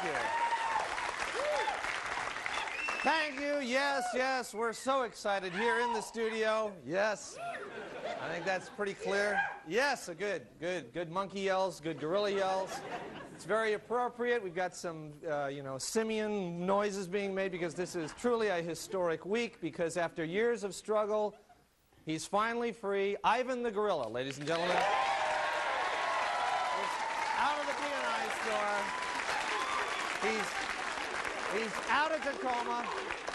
you. Thank you. Yes, yes, we're so excited here in the studio. Yes, I think that's pretty clear. Yes, good monkey yells, good gorilla yells. It's very appropriate. We've got some, simian noises being made because this is truly a historic week because after years of struggle, he's finally free. Ivan the gorilla, ladies and gentlemen. He's out of the B&I store. He's out of Tacoma.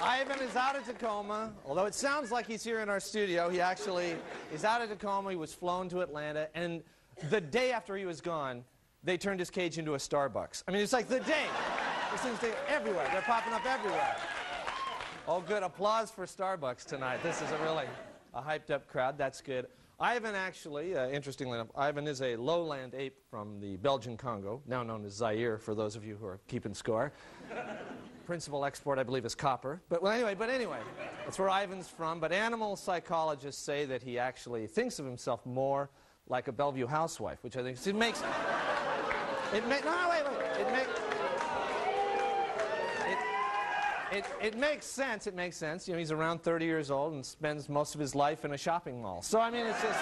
Ivan is out of Tacoma. Although it sounds like he's here in our studio, he actually is out of Tacoma. He was flown to Atlanta. And the day after he was gone, they turned his cage into a Starbucks. I mean, it's like the day. These things are everywhere. They're popping up everywhere. Oh, good. Applause for Starbucks tonight. This is a hyped-up crowd. That's good. Ivan actually, interestingly enough, Ivan is a lowland ape from the Belgian Congo, now known as Zaire, for those of you who are keeping score. Principal export, I believe, is copper. But anyway, that's where Ivan's from. But animal psychologists say that he actually thinks of himself more like a Bellevue housewife, which I think makes sense. It makes sense. You know, he's around 30 years old and spends most of his life in a shopping mall. So I mean, it's just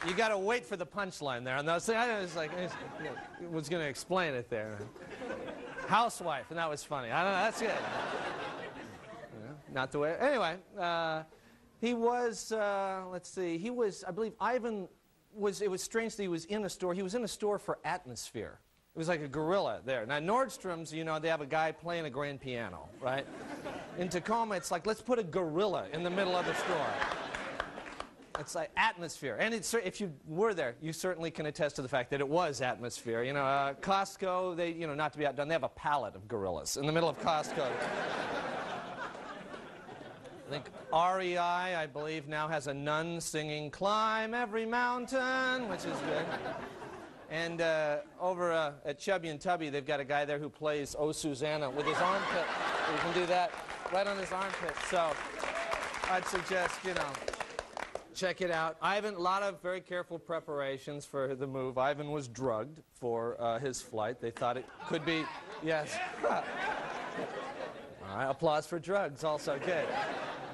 you gotta wait for the punchline there. And I was going to explain it there. Housewife, and that was funny. I don't know. That's good. Not the way. Anyway, he was. Let's see. He was. I believe Ivan was. It was strange that he was in a store. He was in a store for atmosphere. It was like a gorilla there. Now Nordstroms, you know, they have a guy playing a grand piano, right? In Tacoma, it's like let's put a gorilla in the middle of the store. It's like atmosphere. And it's, if you were there, you certainly can attest to the fact that it was atmosphere. You know, Costco, they, you know, not to be outdone, they have a pallet of gorillas in the middle of Costco. I think REI, I believe, now has a nun singing "Climb Every Mountain," which is good. And over at Chubby and Tubby, they've got a guy there who plays "Oh Susanna" with his armpit. You can do that right on his armpit. So I'd suggest, you know, check it out. Ivan, a lot of very careful preparations for the move. Ivan was drugged for his flight. They thought it could be, yes. All right, applause for drugs, also good.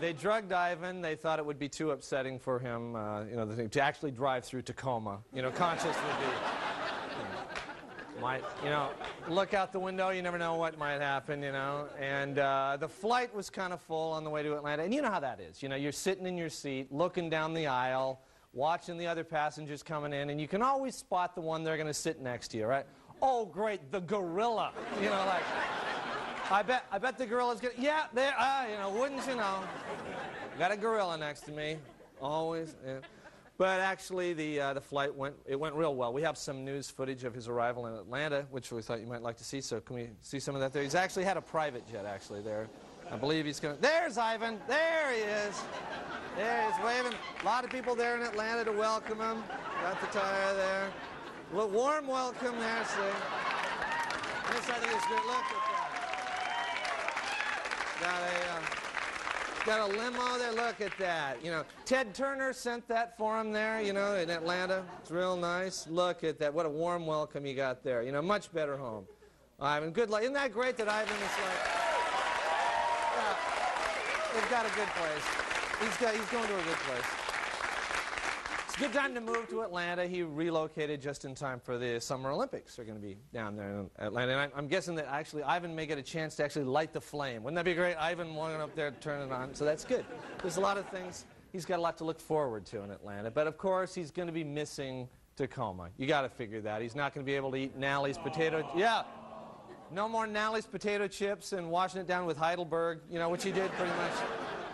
They drugged Ivan. They thought it would be too upsetting for him, you know, to actually drive through Tacoma. You know, conscious would be, might, you know, look out the window. You never know what might happen, you know. And the flight was kind of full on the way to Atlanta. And you know how that is. You know, you're sitting in your seat, looking down the aisle, watching the other passengers coming in, and you can always spot the one they're going to sit next to you, right? Oh, great, the gorilla. You know, like, I bet the gorilla's going to, yeah, there, you know, wouldn't you know. Got a gorilla next to me, always. Yeah. But actually, the flight went real well. We have some news footage of his arrival in Atlanta, which we thought you might like to see. So can we see some of that there? He's actually had a private jet, actually, there. I believe he's going to... There's Ivan. There he is. There he is, waving. A lot of people there in Atlanta to welcome him. Got the tire there. Well, warm welcome there, see. This, I think, is good. Look at that. Got a limo there. Look at that. You know, Ted Turner sent that for him there, you know, in Atlanta. It's real nice. Look at that. What a warm welcome you got there. You know, much better home. Ivan, good luck. Isn't that great that Ivan is like, yeah, they've got a good place. He's going to a good place. It's a good time to move to Atlanta. He relocated just in time for the Summer Olympics. They're going to be down there in Atlanta. And I'm guessing that actually Ivan may get a chance to actually light the flame. Wouldn't that be great? Ivan walking up there, turning it on. So that's good. There's a lot of things. He's got a lot to look forward to in Atlanta. But, of course, he's going to be missing Tacoma. You got to figure that. He's not going to be able to eat Nalley's potato. Yeah. No more Nalley's potato chips and washing it down with Heidelberg, you know, which he did pretty much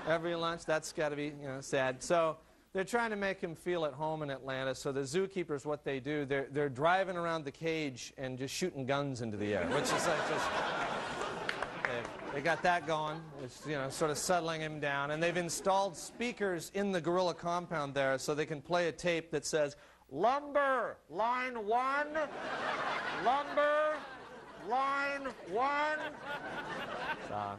every lunch. That's got to be, you know, sad. So they're trying to make him feel at home in Atlanta. So the zookeepers, what they do, they're driving around the cage and just shooting guns into the air, which is like just... They got that going, which, you know, sort of settling him down. And they've installed speakers in the gorilla compound there so they can play a tape that says, "Lumber, line 1, lumber, line one. So,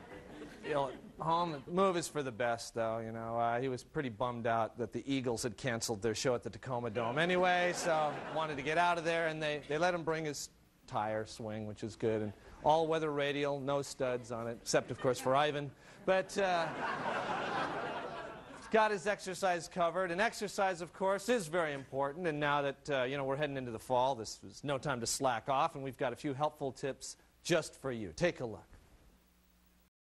you know, home move is for the best, though. You know, he was pretty bummed out that the Eagles had canceled their show at the Tacoma Dome anyway, so wanted to get out of there, and they let him bring his tire swing, which is good, and all-weather radial, no studs on it, except of course for Ivan. But got his exercise covered, and exercise, of course, is very important. And now that you know, we're heading into the fall, this is no time to slack off, and we've got a few helpful tips just for you. Take a look.